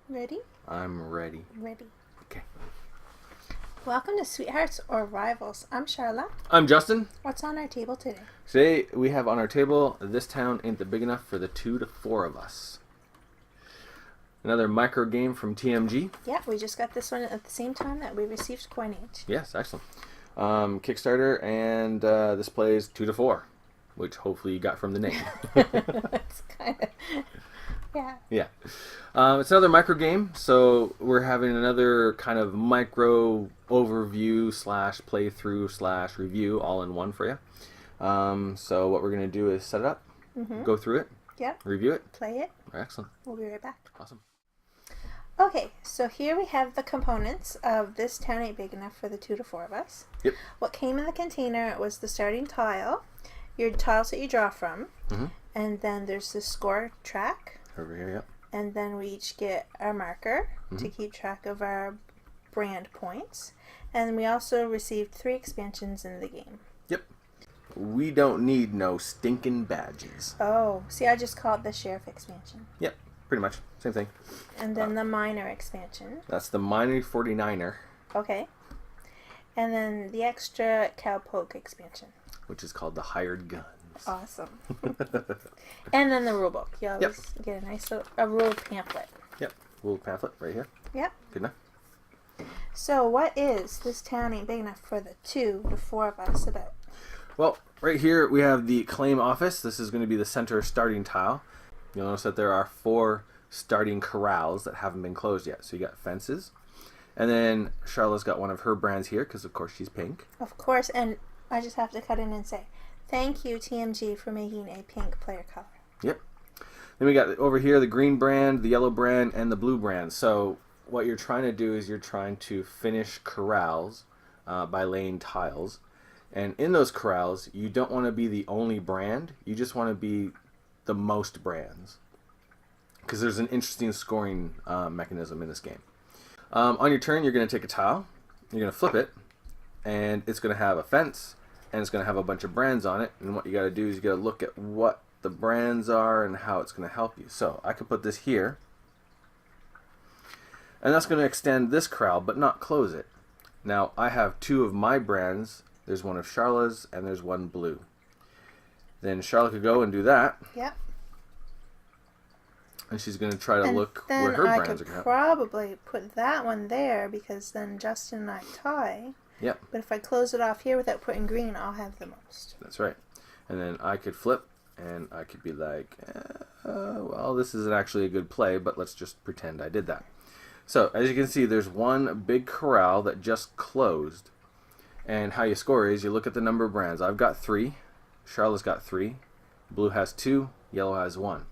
Ready? I'm ready. Ready. Okay. Welcome to Sweethearts or Rivals. I'm Charlotte. I'm Justin. What's on our table today? Today we have on our table, This Town Ain't Big Enough for the 2 to 4 of Us. Another micro game from TMG. Yeah, we just got this one at the same time that we received coinage. Yes, excellent. Kickstarter, and this plays 2 to 4, which hopefully you got from the name. It's kind of, yeah. Yeah. It's another micro game, so we're having another kind of micro overview / playthrough / review all in one for you. So what we're going to do is set it up, go through it, Yep. review it. Play it. Excellent. We'll be right back. Awesome. Okay, so here we have the components of This Town Ain't Big Enough for the 2 to 4 of Us. Yep. What came in the container was the starting tile, your tiles that you draw from, and then there's the score track. Over here, yep. And then we each get our marker to keep track of our brand points. And we also received 3 expansions in the game. Yep. We don't need no stinking badges. Oh, see, I just called the Sheriff expansion. Yep, pretty much. Same thing. And then the Minor expansion. That's the Minor 49er. Okay. And then the extra Cowpoke expansion. Which is called the Hired Guns. Awesome. And then the rule book. You always get a nice little, a rule pamphlet. Yep, little pamphlet right here. Yep. Good enough. So what is This Town Ain't Big Enough for the 2 to 4 of Us about? Well, right here we have the claim office. This is going to be the center starting tile. You'll notice that there are 4 starting corrals that haven't been closed yet. So you got fences. And then Charlotte's got one of her brands here because, of course, she's pink. Of course, and I just have to cut in and say, thank you, TMG, for making a pink player color. Yep. Then we got over here the green brand, the yellow brand, and the blue brand. So what you're trying to do is you're trying to finish corrals by laying tiles. And in those corrals, you don't want to be the only brand. You just want to be the most brands. Because there's an interesting scoring mechanism in this game. On your turn, you're going to take a tile. You're going to flip it. And it's going to have a fence. And it's going to have a bunch of brands on it. And what you got to do is you got to look at what the brands are and how it's going to help you. So I could put this here. And that's going to extend this corral, but not close it. Now, I have 2 of my brands. There's one of Charlotte's, and there's one blue. Then Charlotte could go and do that. Yep. And she's going to try to look where her brands are going to I could probably put that one there, because then Justin and I tie. Yep. But if I close it off here without putting green, I'll have the most. That's right. And then I could flip, and I could be like, well, this isn't actually a good play, but let's just pretend I did that. So, as you can see, there's one big corral that just closed. And how you score is you look at the number of brands. I've got 3. Charlotte's got 3. Blue has 2. Yellow has 1.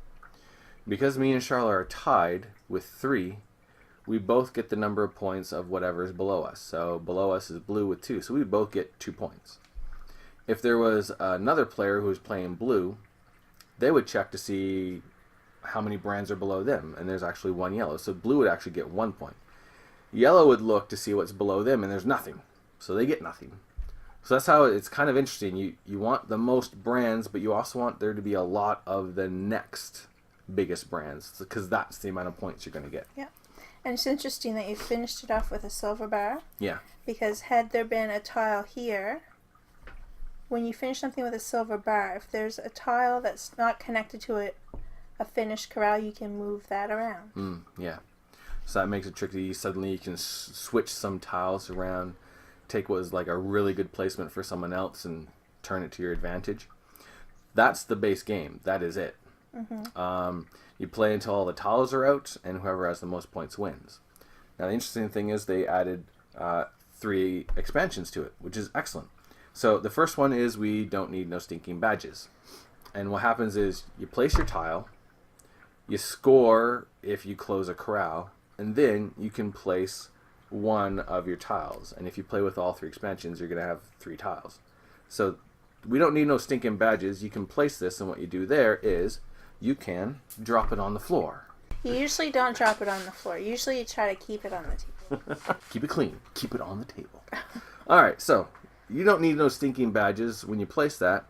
Because me and Charlotte are tied with 3, we both get the number of points of whatever is below us. So below us is blue with 2. So we both get 2 points. If there was another player who was playing blue, they would check to see how many brands are below them. And there's actually 1 yellow. So blue would actually get 1 point. Yellow would look to see what's below them, and there's nothing. So they get nothing. So that's how it's kind of interesting. You want the most brands, but you also want there to be a lot of the next biggest brands, because that's the amount of points you're going to get. Yeah. And it's interesting that you finished it off with a silver bar. Yeah. Because had there been a tile here, when you finish something with a silver bar, if there's a tile that's not connected to a finished corral, you can move that around. Yeah. So that makes it tricky. Suddenly you can switch some tiles around, take what was like a really good placement for someone else and turn it to your advantage. That's the base game. That is it. You play until all the tiles are out, and whoever has the most points wins. Now the interesting thing is they added 3 expansions to it, which is excellent. So the first one is we don't need no stinking badges. And what happens is you place your tile, you score if you close a corral, and then you can place 1 of your tiles. And if you play with all 3 expansions, you're going to have 3 tiles. So we don't need no stinking badges. You can place this, and what you do there is you can drop it on the floor. You usually don't drop it on the floor. Usually you try to keep it on the table. Keep it clean. Keep it on the table. All right, so you don't need no stinking badges when you place that.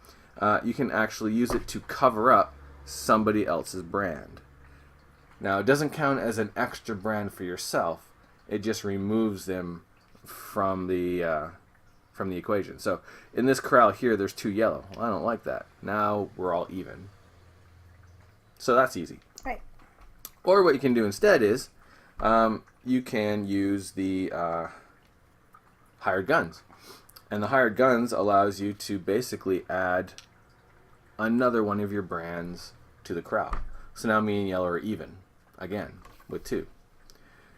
You can actually use it to cover up somebody else's brand. Now, it doesn't count as an extra brand for yourself. It just removes them from the equation. So in this corral here, there's 2 yellow. Well, I don't like that. Now we're all even. So that's easy. Right. Or what you can do instead is you can use the hired guns. And the hired guns allows you to basically add another one of your brands to the corral. So now me and yellow are even again with 2.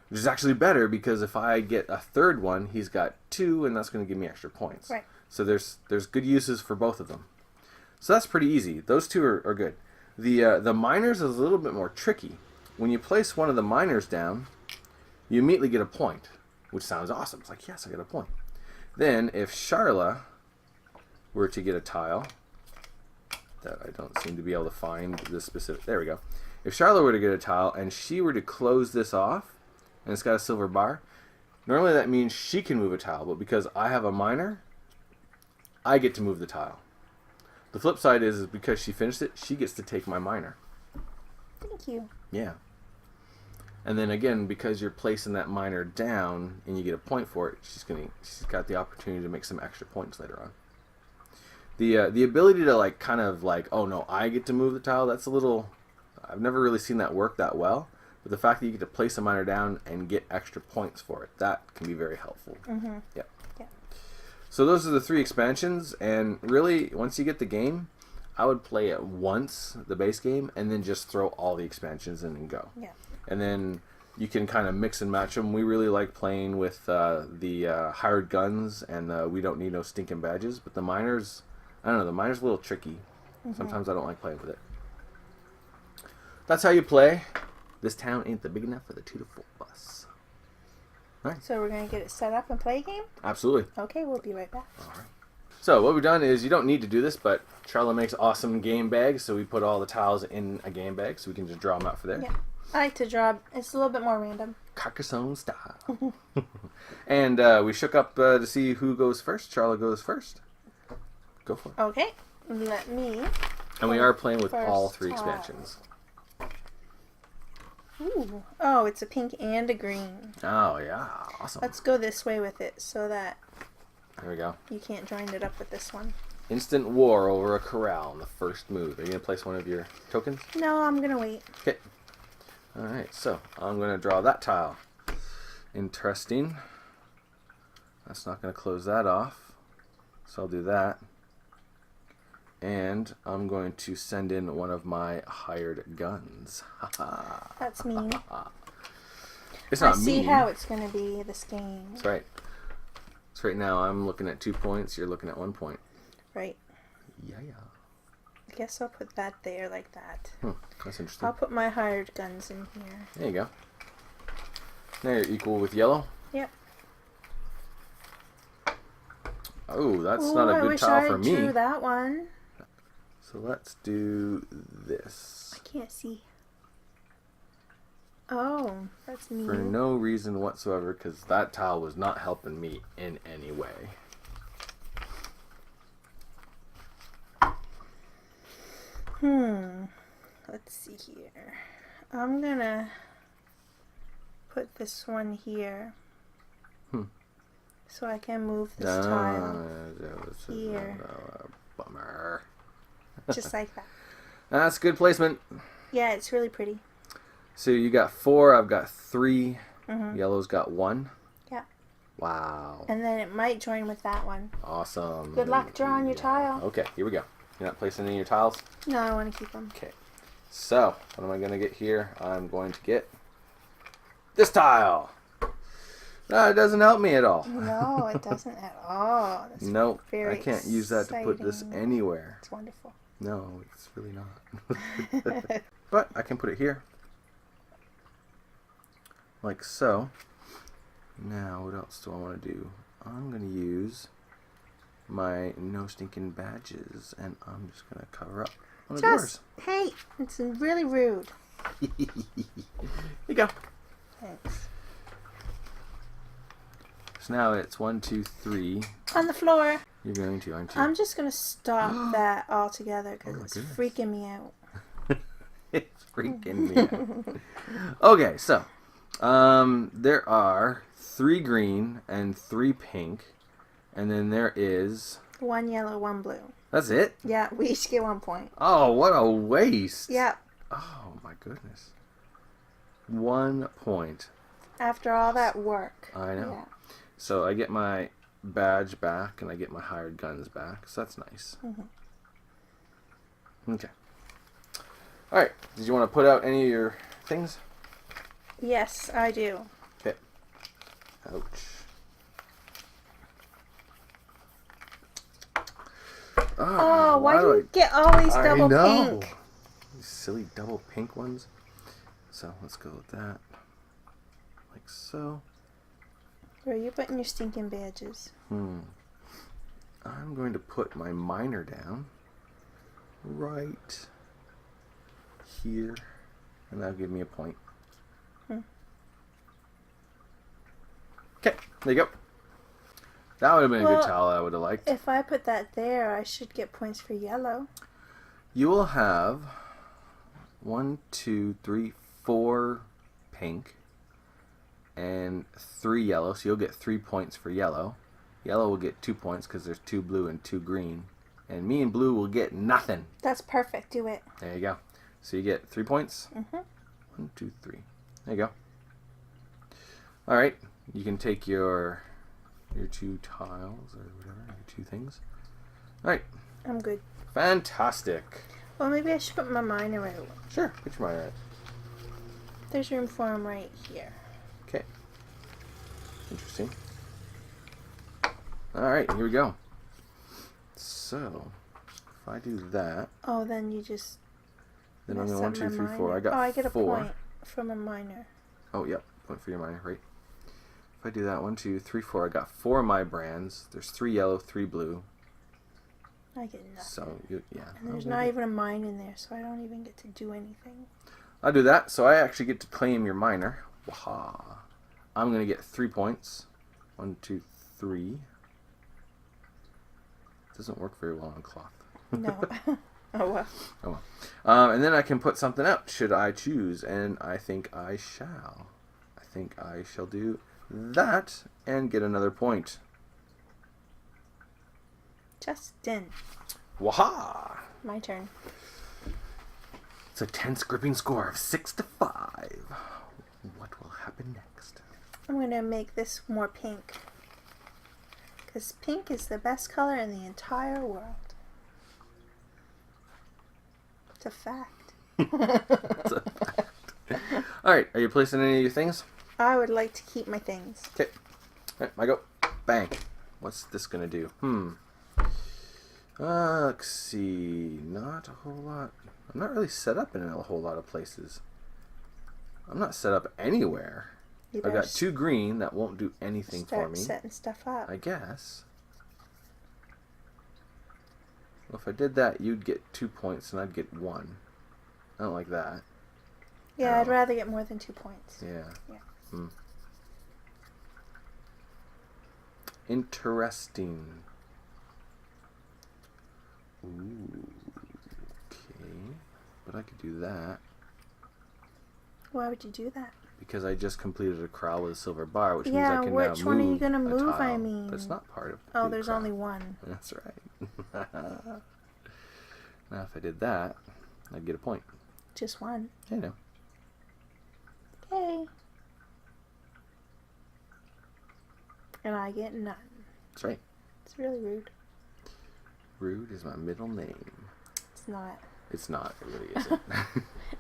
Which is actually better because if I get a third one, he's got 2, and that's going to give me extra points. Right. So there's good uses for both of them. So that's pretty easy. Those 2 are good. The miners is a little bit more tricky. When you place one of the miners down, you immediately get a point, which sounds awesome. It's like, yes, I get a point. Then if Charla were to get a tile, that I don't seem to be able to find this specific, there we go. If Charla were to get a tile and she were to close this off, and it's got a silver bar, normally that means she can move a tile, but because I have a miner, I get to move the tile. The flip side is because she finished it, she gets to take my miner. Thank you. Yeah. And then again, because you're placing that miner down and you get a point for it, she's got the opportunity to make some extra points later on. The ability to like kind of like, oh no, I get to move the tile, that's a little, I've never really seen that work that well. But the fact that you get to place a miner down and get extra points for it, that can be very helpful. Mm-hmm. Yep. Yeah. So those are the 3 expansions, and really, once you get the game, I would play it once, the base game, and then just throw all the expansions in and go. Yeah. And then you can kind of mix and match them. We really like playing with the hired guns, and we don't need no stinking badges. But the miners, I don't know, the miners a little tricky. Mm-hmm. Sometimes I don't like playing with it. That's how you play. This town ain't the big enough for the 2 to 4 bus. All right. So we're going to get it set up and play a game? Absolutely. Okay, we'll be right back. All right. So what we've done is, you don't need to do this, but Charla makes awesome game bags, so we put all the tiles in a game bag, so we can just draw them out for there. Yeah. I like to draw. It's a little bit more random. Carcassonne style. And we shook up to see who goes first. Charla goes first. Go for it. Okay. Let me. And we are playing with all 3 tile. expansions. Ooh. Oh, it's a pink and a green. Oh, yeah. Awesome. Let's go this way with it so that There we go. you can't join it up with this one. Instant war over a corral in the first move. Are you going to place one of your tokens? No, I'm going to wait. Okay. Alright, so I'm going to draw that tile. Interesting. That's not going to close that off. So I'll do that. And I'm going to send in one of my hired guns. That's mean. It's not I see mean. how it's going to be this game. That's right. So right now I'm looking at 2 points. You're looking at 1 point. Right. Yeah. I guess I'll put that there like that. That's interesting. I'll put my hired guns in here. There you go. Now you're equal with yellow. Yep. Oh, that's Ooh, not a I good wish tile I for me. drew that one. So let's do this. I can't see. Oh, that's mean. For no reason whatsoever, because that tile was not helping me in any way. Let's see here. I'm gonna put this one here. So I can move this tile here. Bummer. Just like that. That's good placement. Yeah, it's really pretty. So you got 4, I've got 3. Yellow's got 1. Yeah. Wow. And then it might join with that one. Awesome. Good luck drawing your tile. Okay, here we go. You're not placing any of your tiles? No, I want to keep them. Okay. So, what am I going to get here? I'm going to get this tile. No, it doesn't help me at all. No, it doesn't at all. That's Nope. very I can't use that to put this exciting. anywhere. It's wonderful. No, it's really not. But I can put it here. Like so. Now, what else do I want to do? I'm going to use my no stinking badges, and I'm just going to cover up one of yours. Hey, it's really rude. Here you go. Thanks. So now it's 1, 2, 3. On the floor. You're going to, aren't you? I'm just going to stop that altogether because Oh, it's goodness. freaking me out. It's freaking me out. Okay, so there are 3 green and 3 pink, and then there is 1 yellow, 1 blue. that's it. Yeah, we each get 1 point. Oh, what a waste! Yeah. Oh my goodness. 1 point. After all that work. I know. Yeah. So I get my badge back and I get my hired guns back. So that's nice. Okay. All right. Did you want to put out any of your things? Yes, I do. Okay. Ouch. Oh, why do you get all these double pink? These silly double pink ones. So let's go with that. Like so. Where are you putting your stinking badges? I'm going to put my miner down right here, and that'll give me a point. Okay, there you go. That would have been a good towel I would have liked. If I put that there, I should get points for yellow. You will have 1, 2, 3, 4 pink and 3 yellow, so you'll get 3 points for yellow. Yellow will get 2 points because there's 2 blue and 2 green. And me and blue will get nothing. That's perfect. Do it. There you go. So you get 3 points. 1, 2, 3. There you go. All right. You can take your 2 tiles or whatever, your 2 things. All right. I'm good. Fantastic. Well, maybe I should put my miner out. Sure. Put your miner out. There's room for him right here. Okay. Interesting. All right. Here we go. So, if I do that, Oh, then you just. then I'm mess going up 1, 2, 3, my 4. miner. I got Oh, I get a 4. point from a miner. Oh, yep. Point for your miner, right? If I do that, 1, 2, 3, 4, I got 4 of my brands. There's 3 yellow, 3 blue. I get nothing. So, yeah. And there's not even a mine in there, so I don't even get to do anything. I'll do that. So I actually get to claim your miner. Waha. I'm going to get 3 points. 1, 2, 3. Doesn't work very well on cloth. No. Oh, well. Oh well. And then I can put something up should I choose, and I think I shall. I think I shall do that and get another point. Justin. Waha! My turn. It's a tense, gripping score of 6-5. What will happen next? I'm going to make this more pink. Because pink is the best color in the entire world. It's a fact. It's a fact. All right, are you placing any of your things? I would like to keep my things. Okay. All right, I go. Bang. What's this gonna do? Let's see. Not a whole lot. I'm not really set up in a whole lot of places. I'm not set up anywhere. You I've better got 2 green that won't do anything for start me. setting stuff up. I guess. Well, if I did that, you'd get 2 points and I'd get 1. I don't like that. Yeah, I'd rather get more than 2 points. Yeah. Yeah. Interesting. Ooh. Okay. But I could do that. Why would you do that? Because I just completed a corral with a silver bar, which means Yeah, I can which now one are move you gonna a move, I tile. mean? That's not part of Oh, the there's corral. only one. That's right. Now, if I did that, I'd get a point. Just one. I know. Okay. And I get none. That's right. It's really rude. Rude is my middle name. It's not. It's not. It really isn't.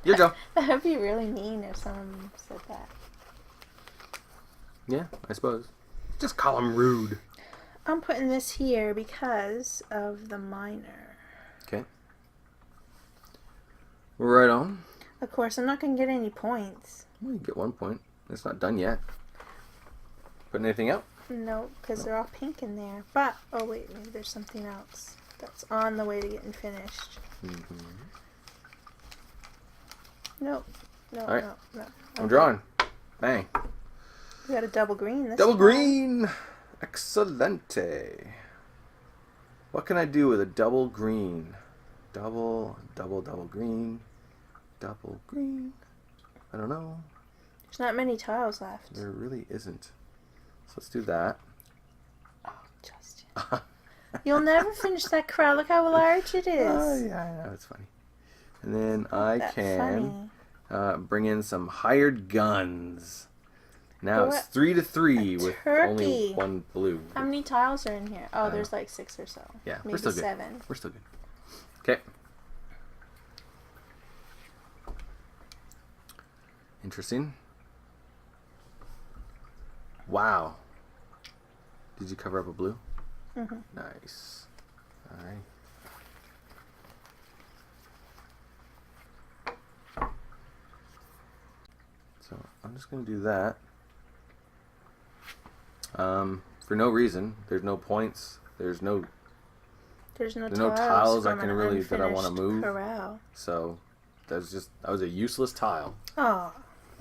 Your go. That would be really mean if someone said that. Yeah, I suppose. Just call him rude. I'm putting this here because of the miner. Okay. Right on. Of course, I'm not going to get any points. Well, you get 1 point. It's not done yet. Putting anything out? No, because they're all pink in there. But, oh wait, maybe there's something else that's on the way to getting finished. Mm-hmm. Nope. No, All right. no. I'm drawing. Bang. We got a double green this Double time. green. Excelente. What can I do with a double green? Double green. Double green. I don't know. There's not many tiles left. There really isn't. So let's do that. Oh, Justin. You'll never finish that corral. Look how large it is. Oh, yeah, I know. It's funny. And then I That can funny. bring in some hired guns. Now What? it's 3-3 with only turkey. one blue. How many tiles are in here? Oh, there's like 6 or so. Yeah, maybe we're still 7. good. We're still good. Okay. Interesting. Wow. Did you cover up a blue? Mm-hmm. Nice. All right. So I'm just going to do that. For no reason. There's no points. There's no tiles I can really that I want to move. Corral. So that was a useless tile. Oh,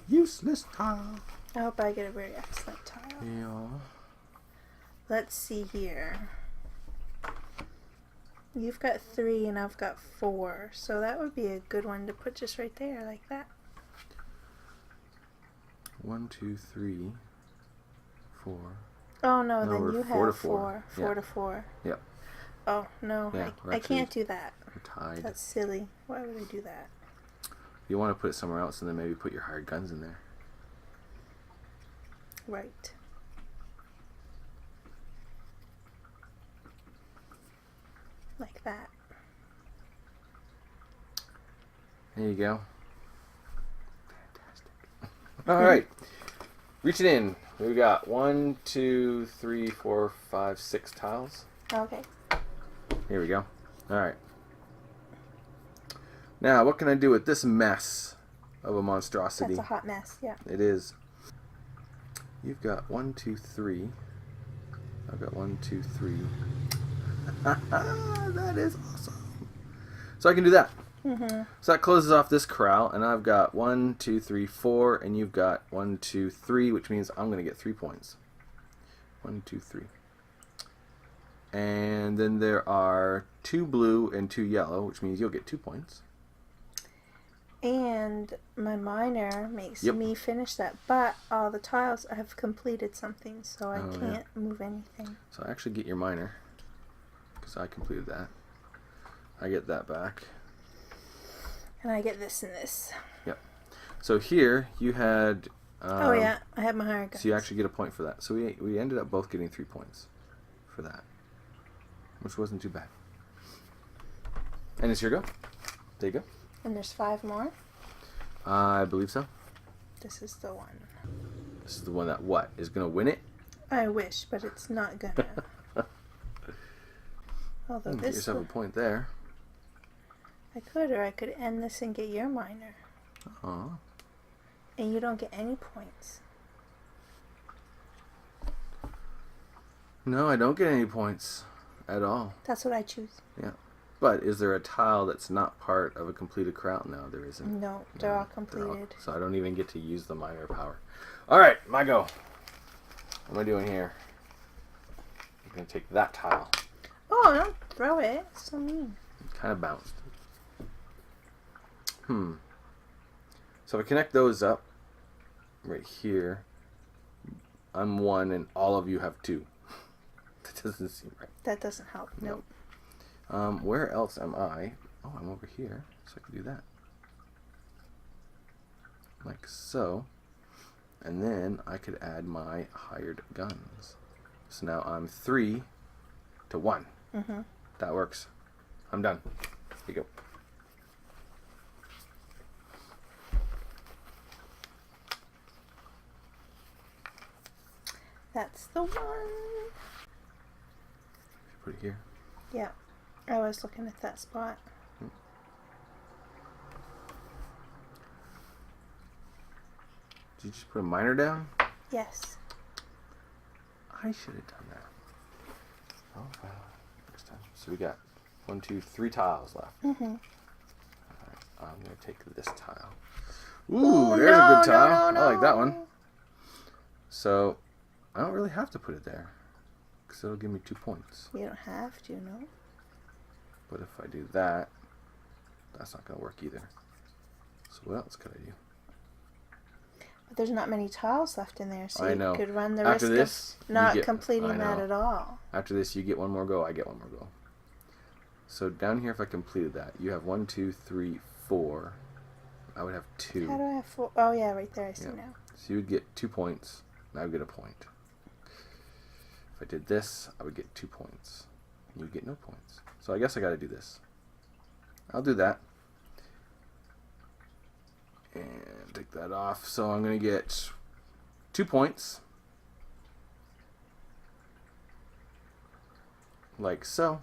Useless tile. I hope I get a very excellent tile. Yeah. Let's see here. You've got 3 and I've got 4, so that would be a good one to put just right there, like that. 1, 2, 3, 4. Oh no, No, then we're you 4 to have 4. 4 Yeah. to 4. Yep. Oh no, Yeah, I can't do that. We're tied. That's silly. Why would I do that? You want to put it somewhere else and then maybe put your hired guns in there. Right. Like that. There you go. Fantastic. All right. Reach it in. We got 1, 2, 3, 4, 5, 6 tiles. Okay. Here we go. All right. Now, what can I do with this mess of a monstrosity? That's a hot mess, yeah. It is. You've got 1, 2, 3. I've got 1, 2, 3. That is awesome. So I can do that. Mm-hmm. So that closes off this corral, and I've got 1, 2, 3, 4, and you've got 1, 2, 3, which means I'm going to get 3 points. 1, 2, 3. And then there are 2 blue and 2 yellow, which means you'll get 2 points. And my miner makes Yep. me finish that, but all the tiles have completed something, so I Oh, can't move anything. So I actually get your miner, because I completed that. I get that back. And I get this and this. Yep. So here you had... oh yeah, I have my higher guns. So you actually get a point for that. So we ended up both getting 3 points for that, which wasn't too bad. And it's your go. There you go. And there's 5 more. I believe so. This is the one. This is the one that what? Is going to win it? I wish, but it's not gonna. Although Get this yourself a point there. I could, or I could end this and get your miner. Aw. And you don't get any points. No, I don't get any points at all. That's what I choose. Yeah. But is there a tile that's not part of a completed corral? No, there isn't. No, they're all They're completed. so I don't even get to use the miner power. All right, my go. What am I doing here? I'm going to take that tile. Oh, don't throw it. It's so mean. It kind of bounced. So if I connect those up right here, I'm 1 and all of you have 2. That doesn't seem right. That doesn't help. Nope. Where else am I? Oh, I'm over here, so I can do that. Like so. And then I could add my hired guns. So now I'm 3 to 1. Mm-hmm. That works. I'm done. Here you go. That's the one. Put it here. Yeah. I was looking at that spot. Did you just put a miner down? Yes. I should have done that. Oh, well. Next time. So we got 1, 2, 3 tiles left. Mm-hmm. Alright, I'm going to take this tile. Ooh, there's a good tile. I like that one. So, I don't really have to put it there. Because it'll give me 2 points. You don't have to, no. But if I do that, that's not going to work either. So what else could I do? But there's not many tiles left in there, so I know. you could run the After risk this, of not you get, completing that at all. After this, you get one more go, I get one more go. So down here, if I completed that, you have 1, 2, 3, 4. I would have 2. How do I have 4? Oh, yeah, right there. I see now. So you would get 2 points, and I would get a point. If I did this, I would get 2 points. You would get no points. So I guess I got to do this. I'll do that. And take that off. So I'm going to get 2 points. Like so.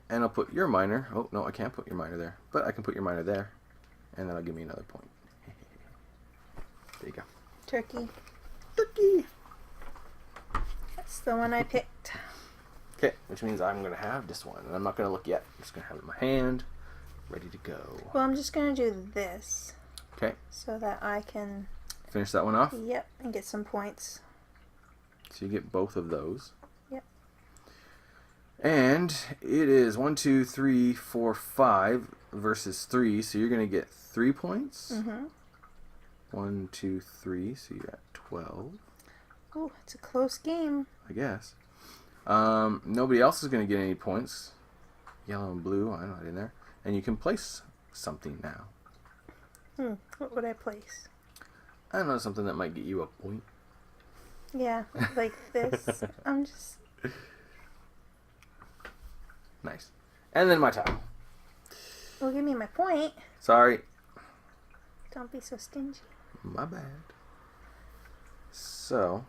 And I'll put your miner. Oh, no, I can't put your miner there. But I can put your miner there. And that'll give me another point. There you go. Turkey. Turkey. That's the one I picked. Okay, which means I'm going to have this one. And I'm not going to look yet. I'm just going to have it in my hand. Ready to go. Well, I'm just going to do this. Okay. So that I can... Finish that one off? Yep, and get some points. So you get both of those. Yep. And it is 1, 2, 3, 4, 5 versus 3. So you're going to get 3 points. Mm-hmm. 1, 2, 3. So you're at 12. Oh, it's a close game. I guess. Nobody else is going to get any points. Yellow and blue, I'm not in there. And you can place something now. What would I place? I don't know, something that might get you a point. Yeah, like this. I'm just... Nice. And then my tile. Well, give me my point. Sorry. Don't be so stingy. My bad. So,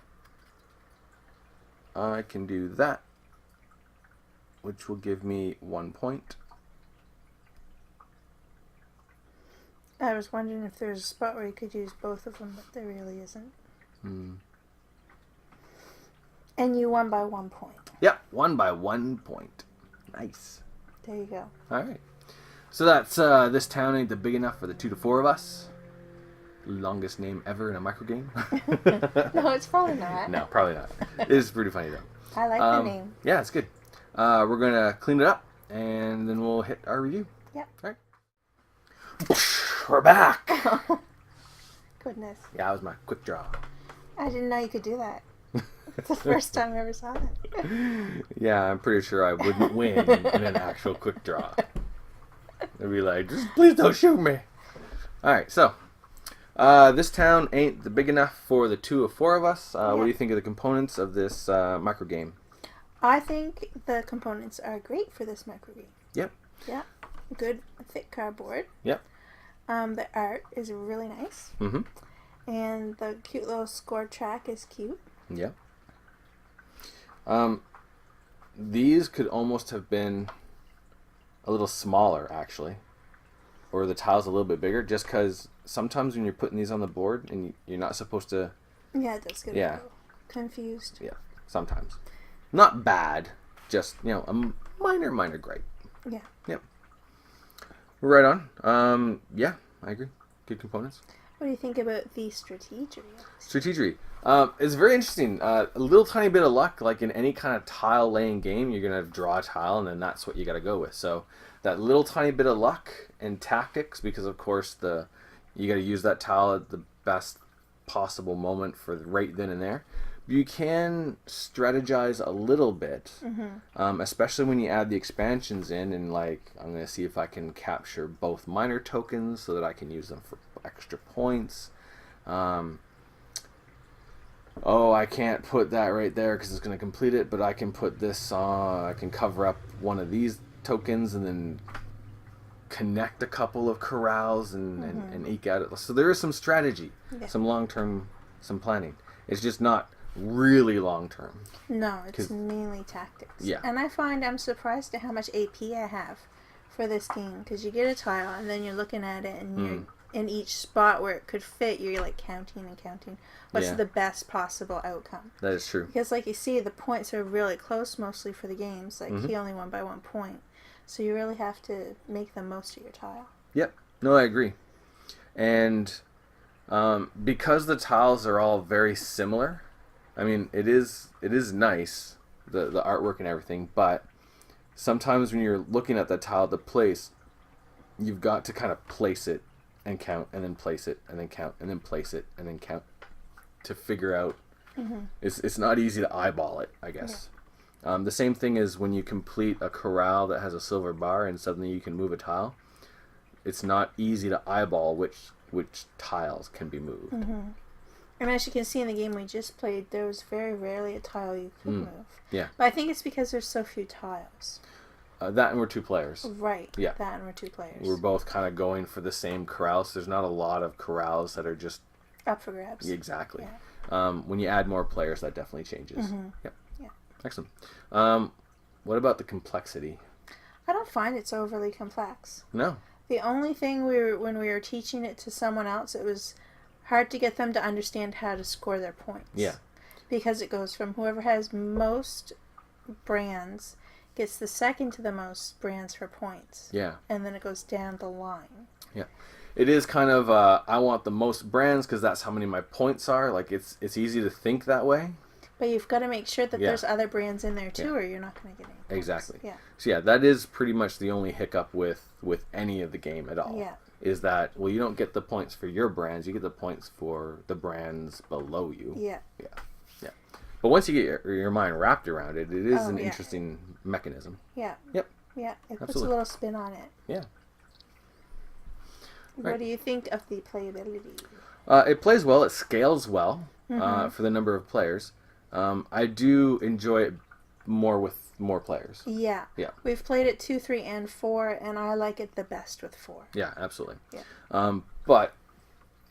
I can do that, which will give me 1 point. I was wondering if there's a spot where you could use both of them, but there really isn't. And you won by 1 point. Yep, won by 1 point. Nice. There you go. All right. So that's this town ain't big enough for the 2 to 4 of us. Longest name ever in a micro game. No, it's probably not. No, probably not. It is pretty funny though. I like the name. Yeah, it's good. We're gonna clean it up and then we'll hit our review. Yep. All right. We're back. Oh, goodness. Yeah, that was my quick draw. I didn't know you could do that. It's the first time I ever saw that. Yeah, I'm pretty sure I wouldn't win in an actual quick draw. They'd be like, just please don't shoot me. Alright, so this town ain't big enough for the 2 of 4 of us. What do you think of the components of this micro game? I think the components are great for this micro game. Yep. Yeah. Good, thick cardboard. Yep. The art is really nice. Mm-hmm. And the cute little score track is cute. Yep. These could almost have been a little smaller, actually. Or the tiles a little bit bigger, just because sometimes when you're putting these on the board and you're not supposed to... Yeah, it does get a little confused. Yeah, sometimes. Not bad, just, you know, a minor gripe. Yeah. Yep. Right on. Yeah, I agree. Good components. What do you think about the strategery? Strategery. It's very interesting. A little tiny bit of luck, like in any kind of tile laying game, you're going to draw a tile and then that's what you got to go with. So that little tiny bit of luck and tactics, because of course you got to use that tile at the best possible moment for right then and there. You can strategize a little bit, especially when you add the expansions in, and like I'm going to see if I can capture both minor tokens so that I can use them for extra points. Oh, I can't put that right there because it's going to complete it, but I can put this on, I can cover up one of these tokens and then connect a couple of corrals and eke out it. So there is some strategy, some long-term, some planning. It's just not really long-term. No, it's mainly tactics. Yeah. And I find I'm surprised at how much AP I have for this game, because you get a tile and then you're looking at it and you're in each spot where it could fit, you're like counting and counting what's the best possible outcome. That is true. Because like you see, the points are really close mostly for the games. Like he only won by 1 point. So you really have to make the most of your tile. Yep. No, I agree. And because the tiles are all very similar, I mean, it is nice, the artwork and everything, but sometimes when you're looking at the tile to place, you've got to kind of place it and count, and then place it, and then count, and then place it, and then count to figure out. It's not easy to eyeball it, I guess. Yeah. The same thing is when you complete a corral that has a silver bar and suddenly you can move a tile. It's not easy to eyeball which tiles can be moved. And as you can see in the game we just played, there was very rarely a tile you could move. Yeah. But I think it's because there's so few tiles. That and we're 2 players. Right. Yeah. That and we're 2 players. We're both kind of going for the same corral, so there's not a lot of corrals that are just up for grabs. Exactly. Yeah. When you add more players, that definitely changes. Yep. Yeah. Excellent. What about the complexity? I don't find it's overly complex. No. The only thing when we were teaching it to someone else, it was hard to get them to understand how to score their points. Yeah. Because it goes from whoever has most brands gets the second to the most brands for points. Yeah. And then it goes down the line. Yeah. It is kind of, I want the most brands because that's how many my points are. Like, it's easy to think that way. But you've got to make sure that there's other brands in there too, or you're not going to get any points. Exactly. Yeah. So yeah, that is pretty much the only hiccup with any of the game at all. Yeah. Is that, well, you don't get the points for your brands, you get the points for the brands below you. Yeah. Yeah. Yeah. But once you get your mind wrapped around it, it is an interesting mechanism. Yeah. Yep. Yeah. It puts a Absolutely. little spin on it. Yeah. What do you think of the playability? It plays well. It scales well for the number of players. I do enjoy it more with more players. Yeah. Yeah. We've played it 2, 3, and 4, and I like it the best with 4. Yeah, absolutely. Yeah. But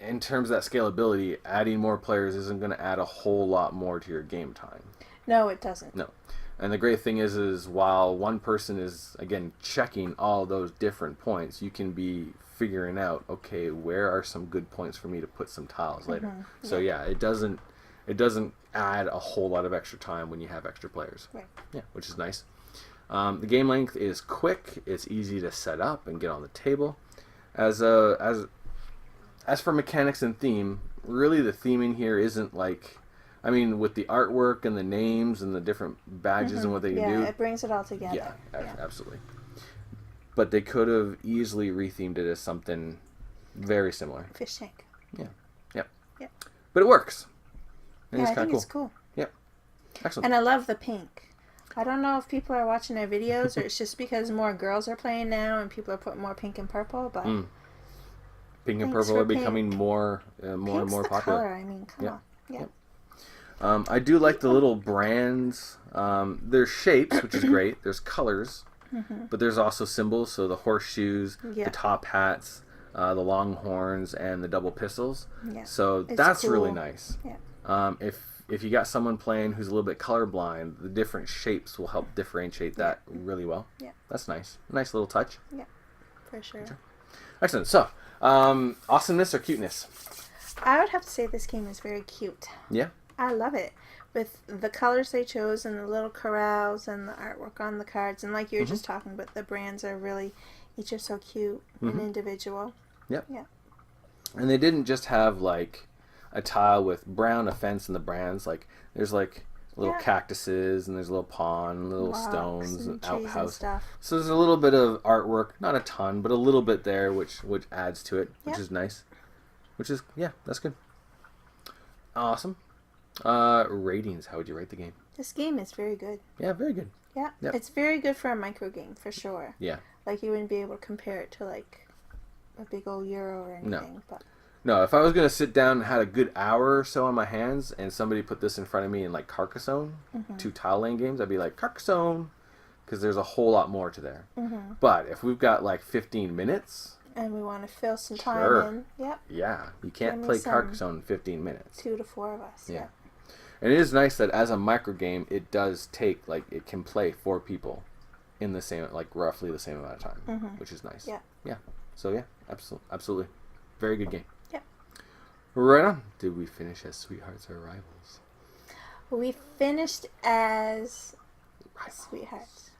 in terms of that scalability, adding more players isn't going to add a whole lot more to your game time. No, it doesn't. No. And the great thing is while one person is, again, checking all those different points, you can be figuring out, okay, where are some good points for me to put some tiles later. So yeah, it doesn't add a whole lot of extra time when you have extra players. Right. Yeah, which is nice. The game length is quick. It's easy to set up and get on the table. As for mechanics and theme, really the theming here isn't like, I mean, with the artwork and the names and the different badges and what they can do. Yeah, it brings it all together. Yeah, absolutely. But they could have easily rethemed it as something very similar. Fish tank. Yeah. Yep. Yep. But it works. And Yeah, it's I kind think of it's cool. Yep. Excellent. And I love the pink. I don't know if people are watching our videos or it's just because more girls are playing now and people are putting more pink and purple, but pink and purple are becoming pink. more and more the popular. color, I mean, come on. Yeah. Yep. I do like the little brands. There's shapes, which is great. There's colors, but there's also symbols. So the horseshoes, the top hats, the long horns, and the double pistols. Yeah. So It's that's cool. really nice. Yeah. If you got someone playing who's a little bit colorblind, the different shapes will help differentiate that really well. Yeah. That's nice. Nice little touch. Yeah, for sure. Excellent. So, awesomeness or cuteness? I would have to say this game is very cute. Yeah. I love it. With the colors they chose and the little corrals and the artwork on the cards. And like you were just talking about, the brands are really, each are so cute and individual. Yep. Yeah. And they didn't just have like a tile with brown, a fence, and the brands. Like there's like little cactuses and there's a little pond, little Rocks stones, and trees outhouse. and stuff. So there's a little bit of artwork, not a ton, but a little bit there, which adds to it, which Yeah. is nice. Which is that's good. Awesome. Ratings. How would you rate the game? This game is very good. Yeah, very good. Yeah. Yep. It's very good for a micro game, for sure. Yeah. Like, you wouldn't be able to compare it to, like, a big old Euro or anything. No. But No, if I was gonna sit down and had a good hour or so on my hands, and somebody put this in front of me in like Carcassonne, 2 tile lane games, I'd be like Carcassonne, because there's a whole lot more to there. But if we've got like 15 minutes, and we want to fill some time Sure. in. Yep. yeah, you can't Give me play some. Carcassonne in 15 minutes. 2 to 4 of us. Yeah. And it is nice that as a micro game, it does take, like, it can play 4 people in the same, like, roughly the same amount of time, which is nice. Yeah. Yeah. So, yeah, absolutely. Very good game. Yep. Right on. Did we finish as sweethearts or rivals? We finished as sweethearts.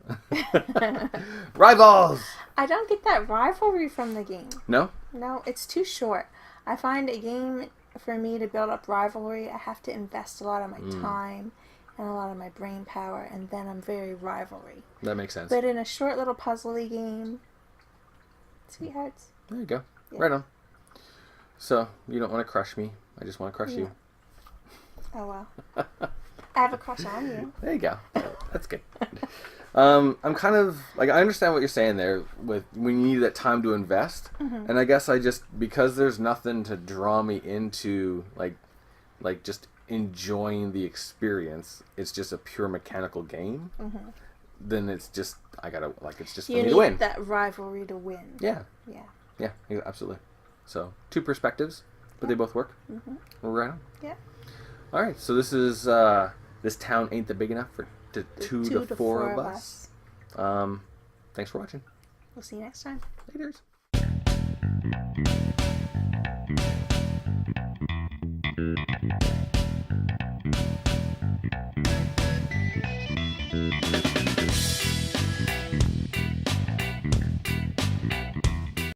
Rivals! I don't get that rivalry from the game. No? No, it's too short. I find a game, for me to build up rivalry, I have to invest a lot of my time and a lot of my brain power, and then I'm very rivalry. That makes sense. But in a short little puzzly game, sweethearts. There you go. Yeah. Right on. So, you don't want to crush me. I just want to crush you. Oh, well. I have a crush on you. There you go. That's good. I'm kind of, like, I understand what you're saying there with when you need that time to invest. Mm-hmm. And I guess I just, because there's nothing to draw me into, like just enjoying the experience, it's just a pure mechanical game. Mm-hmm. Then it's just, it's just for You me to win. need that rivalry to win. Yeah. Yeah. Yeah, absolutely. So, two perspectives, but they both work. Mm-hmm. We're right on. Yeah. All right, so this is this town ain't that big enough for two to four of us. Thanks for watching. We'll see you next time. Laters.